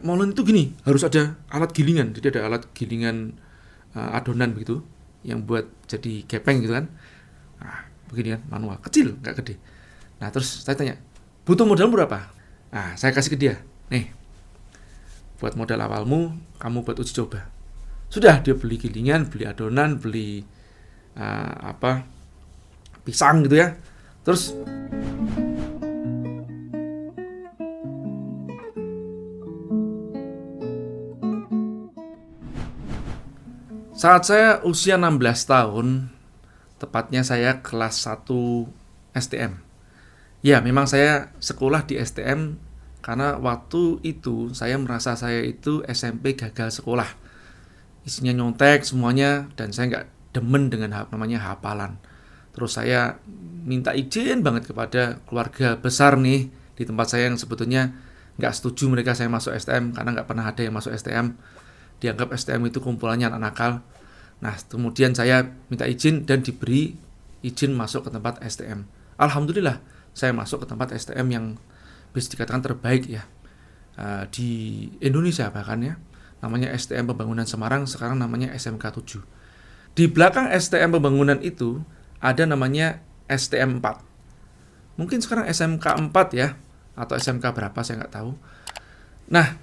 molen itu gini, harus ada alat gilingan. Jadi ada alat gilingan adonan begitu, yang buat jadi gepeng gitu kan. Nah, begini kan, manual, kecil, nggak gede. Nah, terus saya tanya, butuh modal berapa? Nah, saya kasih ke dia, nih, buat modal awalmu, kamu buat uji coba. Sudah, dia beli gilingan, beli adonan, beli pisang gitu ya. Terus saat saya usia 16 tahun, tepatnya saya kelas 1 STM. Ya, memang saya sekolah di STM karena waktu itu saya merasa saya itu SMP gagal sekolah. Isinya nyontek semuanya dan saya nggak demen dengan namanya hafalan. Terus saya minta izin banget kepada keluarga besar nih di tempat saya yang sebetulnya nggak setuju mereka saya masuk STM karena nggak pernah ada yang masuk STM. Dianggap STM itu kumpulannya anak nakal. Nah, kemudian saya minta izin dan diberi izin masuk ke tempat STM. Alhamdulillah, saya masuk ke tempat STM yang bisa dikatakan terbaik ya di Indonesia bahkan ya. Namanya STM Pembangunan Semarang, sekarang namanya SMK 7. Di belakang STM Pembangunan itu ada namanya STM 4. Mungkin sekarang SMK 4 ya, atau SMK berapa saya nggak tahu. Nah,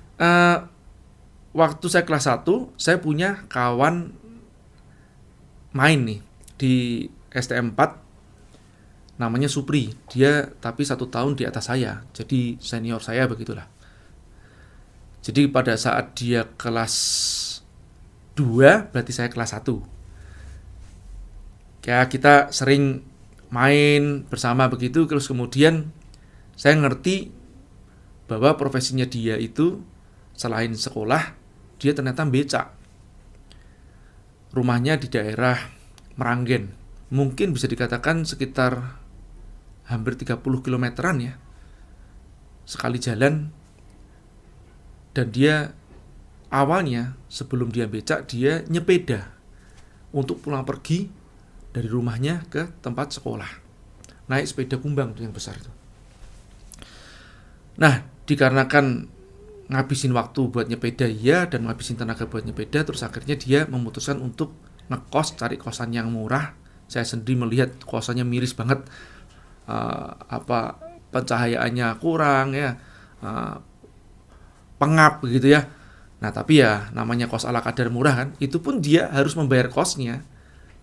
waktu saya kelas 1, saya punya kawan main nih di STM 4, namanya Supri. Dia tapi 1 tahun di atas saya, jadi senior saya begitulah. Jadi pada saat dia kelas 2, berarti saya kelas 1. Ya, kita sering main bersama begitu, terus kemudian saya ngerti bahwa profesinya dia itu selain sekolah, dia ternyata becak. Rumahnya di daerah Meranggen. Mungkin bisa dikatakan sekitar hampir 30 kilometeran ya. Sekali jalan. Dan dia awalnya sebelum dia becak, dia nyepeda untuk pulang pergi dari rumahnya ke tempat sekolah. Naik sepeda kumbang yang besar itu. Nah, dikarenakan ngabisin waktu buat nyepeda ya dan ngabisin tenaga buat nyepeda, terus akhirnya dia memutuskan untuk ngekos, cari kosan yang murah. Saya sendiri melihat kosannya miris banget, pencahayaannya kurang ya, pengap begitu ya. Nah, tapi ya namanya kos ala kadar murah kan, itu pun dia harus membayar kosnya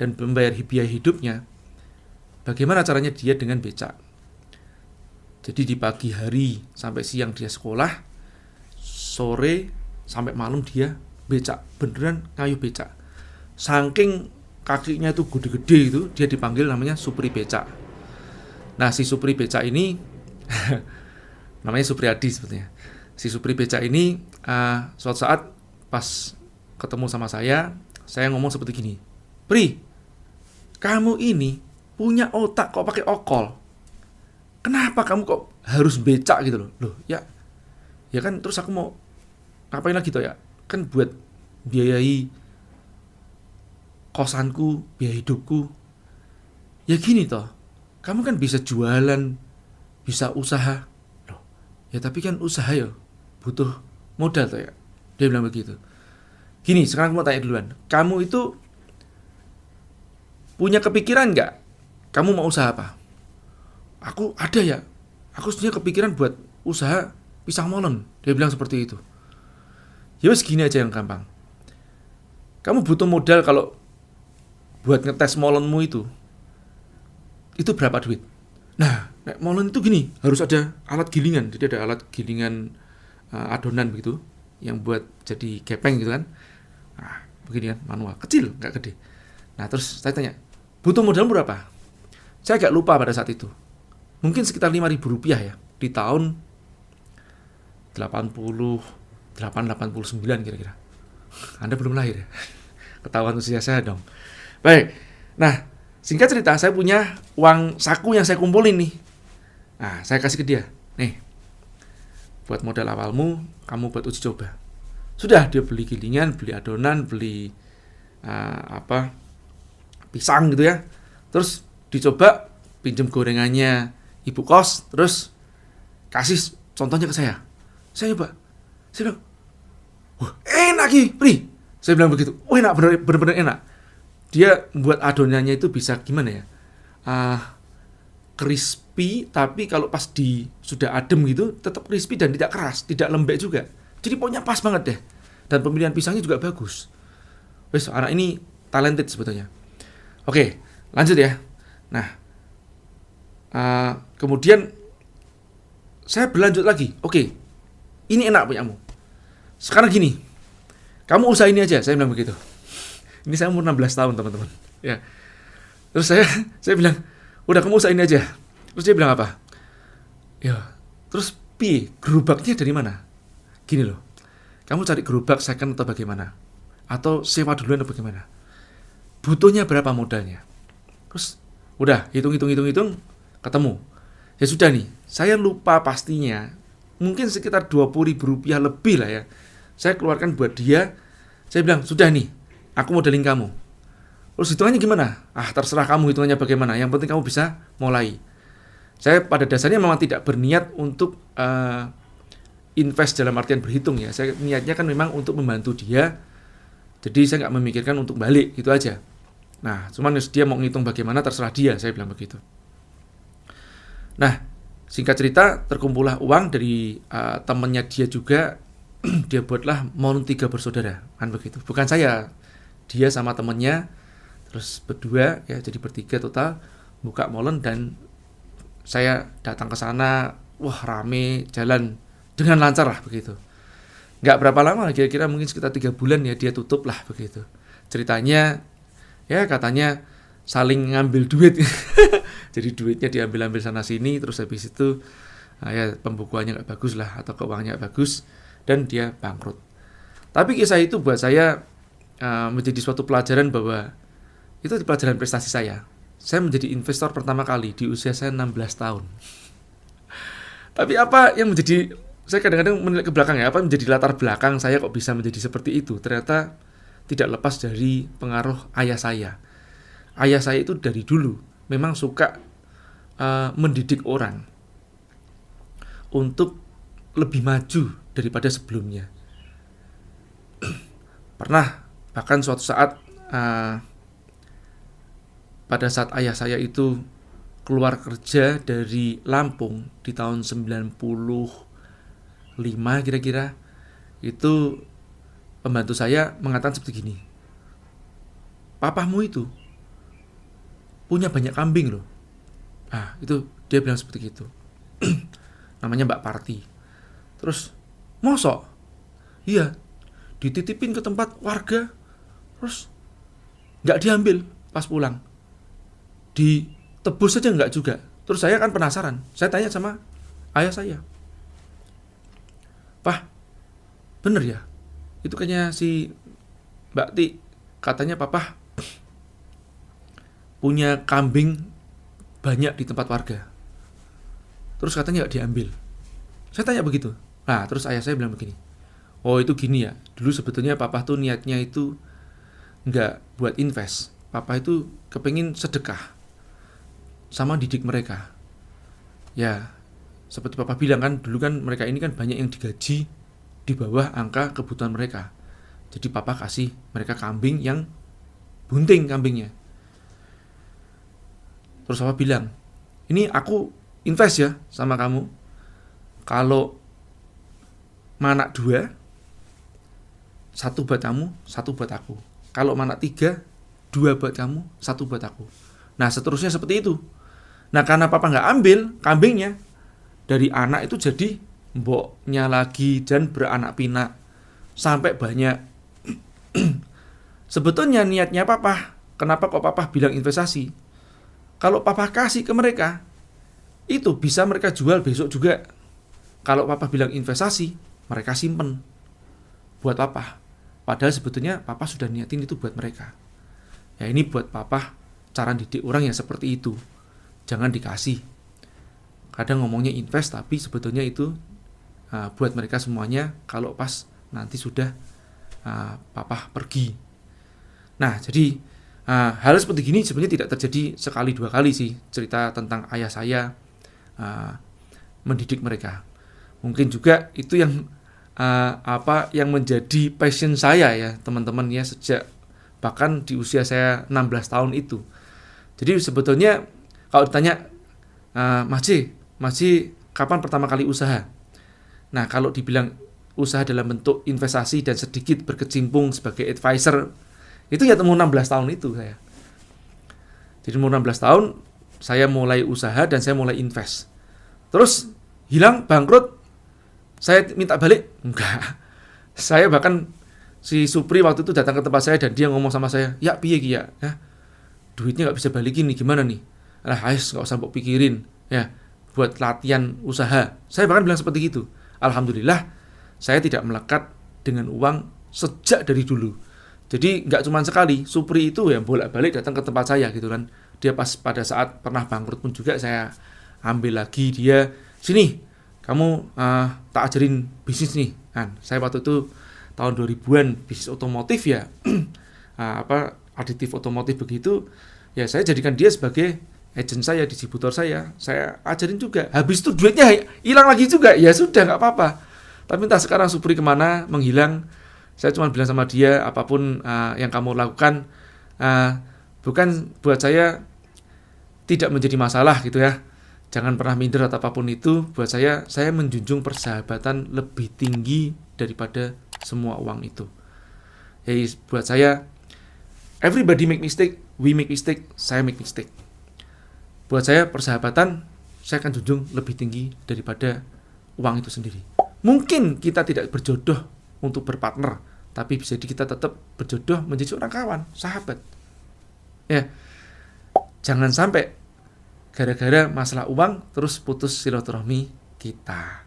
dan membayar biaya hidupnya. Bagaimana caranya dia dengan becak? Jadi di pagi hari sampai siang dia sekolah, sore sampai malam dia becak, beneran ngayuh becak. Saking kakinya itu gede-gede itu, dia dipanggil namanya Supri Becak. Nah, si Supri Becak ini namanya Supriyadi sebetulnya. Si Supri Becak ini suatu saat pas ketemu sama saya ngomong seperti gini, "Pri, kamu ini punya otak kok pakai okol. Kenapa kamu kok harus becak gitu loh?" Loh, ya kan terus aku mau ngapain lagi toh ya? Kan buat biayai kosanku, biaya hidupku. Ya gini toh, kamu kan bisa jualan, bisa usaha. Loh, ya tapi kan usaha ya butuh modal toh ya. Dia bilang begitu. Gini, sekarang aku mau tanya duluan. Kamu itu punya kepikiran nggak? Kamu mau usaha apa? Aku ada ya. Aku sebenarnya kepikiran buat usaha pisang molen. Dia bilang seperti itu. Ya wes gini aja yang gampang. Kamu butuh modal kalau buat ngetes molenmu itu berapa duit? Nah, molen itu gini, harus ada alat gilingan. Jadi ada alat gilingan adonan begitu, yang buat jadi gepeng gitu kan. Nah, begini kan, manual, kecil, nggak gede. Nah, terus saya tanya, butuh modal berapa? Saya agak lupa pada saat itu. Mungkin sekitar Rp5.000 ya, di tahun 89 kira-kira. Anda belum lahir ya? Ketahuan usia saya dong. Baik, nah singkat cerita, saya punya uang saku yang saya kumpulin nih. Nah, saya kasih ke dia, nih, buat modal awalmu, kamu buat uji coba. Sudah, dia beli gilingan, beli adonan, beli pisang gitu ya. Terus dicoba, pinjem gorengannya ibu kos, terus kasih contohnya ke saya. Saya coba, saya bilang, enak Ki, Pri. Saya bilang begitu. Oh enak, bener-bener enak. Dia buat adonannya itu bisa gimana ya? Crispy, tapi kalau pas sudah adem gitu, tetap crispy dan tidak keras, tidak lembek juga. Jadi pokoknya pas banget deh. Dan pemilihan pisangnya juga bagus. Wes, anak ini talented sebetulnya. Oke, lanjut ya. Nah, kemudian saya berlanjut lagi. Oke, ini enak punyamu. Sekarang gini, kamu usaha ini aja. Saya bilang begitu. Ini saya umur 16 tahun teman-teman. Ya. Terus saya bilang, udah kamu usaha ini aja. Terus dia bilang apa? Ya, terus gerobaknya dari mana? Gini loh, kamu cari gerobak second atau bagaimana? Atau sewa duluan atau bagaimana? Butuhnya berapa modalnya? Terus udah hitung, ketemu. Ya sudah nih, saya lupa pastinya. Mungkin sekitar 20.000 rupiah lebih lah ya. Saya keluarkan buat dia. Saya bilang, sudah nih, aku modelin kamu. Terus hitungannya gimana? Terserah kamu hitungannya bagaimana. Yang penting kamu bisa mulai. Saya pada dasarnya memang tidak berniat untuk invest dalam artian berhitung ya. Saya niatnya kan memang untuk membantu dia. Jadi saya nggak memikirkan untuk balik, gitu aja. Nah, cuman dia mau ngitung bagaimana terserah dia, saya bilang begitu. Nah, singkat cerita terkumpullah uang dari temannya dia juga. Dia buatlah Mall 3 bersaudara, kan begitu. Bukan saya, dia sama temannya, terus berdua ya, jadi bertiga total buka molen dan saya datang ke sana. Wah, rame, jalan dengan lancar lah begitu. Nggak berapa lama, kira-kira mungkin sekitar 3 bulan ya dia tutup lah begitu. Ceritanya ya katanya saling ngambil duit. Jadi duitnya diambil-ambil sana sini, terus habis itu ya pembukuannya nggak bagus lah atau keuangannya nggak bagus dan dia bangkrut. Tapi kisah itu buat saya menjadi suatu pelajaran bahwa itu pelajaran prestasi saya. Saya menjadi investor pertama kali di usia saya 16 tahun. Tapi apa yang menjadi, saya kadang-kadang melihat ke belakang ya, apa menjadi latar belakang saya kok bisa menjadi seperti itu? Ternyata tidak lepas dari pengaruh ayah saya. Ayah saya itu dari dulu memang suka mendidik orang untuk lebih maju daripada sebelumnya. Pernah bahkan suatu saat pada saat ayah saya itu keluar kerja dari Lampung di tahun 95 kira-kira, itu pembantu saya mengatakan seperti gini, papamu itu punya banyak kambing loh. Itu dia bilang seperti itu. Namanya Mbak Parti. Terus, mosok? Iya, dititipin ke tempat warga, terus gak diambil pas pulang, ditebus saja enggak juga. Terus saya kan penasaran, saya tanya sama ayah saya, Pak, bener ya? Itu kayaknya si Mbak Ti, katanya papa punya kambing banyak di tempat warga, terus katanya gak diambil. Saya tanya begitu. Nah, terus ayah saya bilang begini, oh itu gini ya, dulu sebetulnya papa tuh niatnya itu gak buat invest. Papa itu kepengin sedekah sama didik mereka. Ya, seperti papa bilang kan, dulu kan mereka ini kan banyak yang digaji di bawah angka kebutuhan mereka. Jadi papa kasih mereka kambing yang bunting kambingnya. Terus papa bilang, ini aku invest ya sama kamu. Kalau manak 2, 1 buat kamu, 1 buat aku. Kalau manak 3, 2 buat kamu, 1 buat aku. Nah seterusnya seperti itu. Nah karena papa gak ambil kambingnya, dari anak itu jadi mboknya lagi dan beranak pinak sampai banyak. Sebetulnya niatnya papa, kenapa kok papa bilang investasi? Kalau papa kasih ke mereka, itu bisa mereka jual besok juga. Kalau papa bilang investasi, mereka simpen buat papa. Padahal sebetulnya papa sudah niatin itu buat mereka. Ya ini buat papa cara didik orang yang seperti itu. Jangan dikasih. Kadang ngomongnya invest tapi sebetulnya itu buat mereka semuanya kalau pas nanti sudah papa pergi. Nah jadi hal seperti gini sebenarnya tidak terjadi sekali 2 kali sih. Cerita tentang ayah saya mendidik mereka. Mungkin juga itu yang apa yang menjadi passion saya ya teman-teman ya, sejak bahkan di usia saya 16 tahun itu. Jadi sebetulnya kalau ditanya Mas J kapan pertama kali usaha? Nah, kalau dibilang usaha dalam bentuk investasi dan sedikit berkecimpung sebagai advisor, itu ya umur 16 tahun itu saya. Jadi umur 16 tahun saya mulai usaha dan saya mulai invest. Terus hilang, bangkrut, saya minta balik? Enggak. Saya bahkan si Supri waktu itu datang ke tempat saya dan dia ngomong sama saya, ya piye ki ya, duitnya nggak bisa balikin nih, gimana nih? Alah, ais, nggak usah mbok pikirin ya, buat latihan usaha. Saya bahkan bilang seperti itu. Alhamdulillah, saya tidak melekat dengan uang sejak dari dulu. Jadi nggak cuma sekali, Supri itu ya bolak-balik datang ke tempat saya gitu kan. Dia pas pada saat pernah bangkrut pun juga saya ambil lagi dia, sini kamu tak ajarin bisnis nih kan. Saya waktu itu tahun 2000-an bisnis otomotif ya, aditif otomotif begitu ya, saya jadikan dia sebagai agent saya, distributor saya ajarin juga. Habis itu duitnya hilang lagi juga, ya sudah nggak apa-apa. Tapi entah sekarang Supri kemana, menghilang. Saya cuma bilang sama dia, apapun yang kamu lakukan bukan buat saya tidak menjadi masalah gitu ya. Jangan pernah minder atau apapun itu. Buat saya menjunjung persahabatan lebih tinggi daripada semua uang itu. Jadi buat saya, everybody make mistake, we make mistake, saya make mistake. Buat saya persahabatan saya akan junjung lebih tinggi daripada uang itu sendiri. Mungkin kita tidak berjodoh untuk berpartner, tapi bisa kita tetap berjodoh menjadi seorang kawan, sahabat. Ya, jangan sampai gara-gara masalah uang terus putus silaturahmi kita.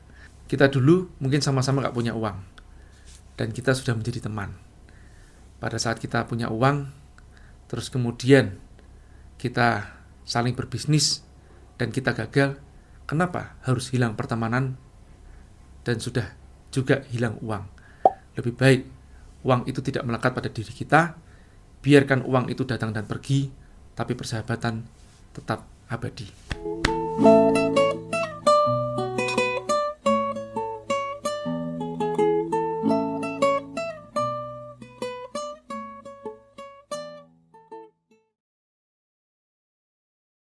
Kita dulu mungkin sama-sama gak punya uang, dan kita sudah menjadi teman. Pada saat kita punya uang, terus kemudian kita saling berbisnis dan kita gagal, kenapa harus hilang pertemanan dan sudah juga hilang uang? Lebih baik uang itu tidak melekat pada diri kita, biarkan uang itu datang dan pergi, tapi persahabatan tetap abadi.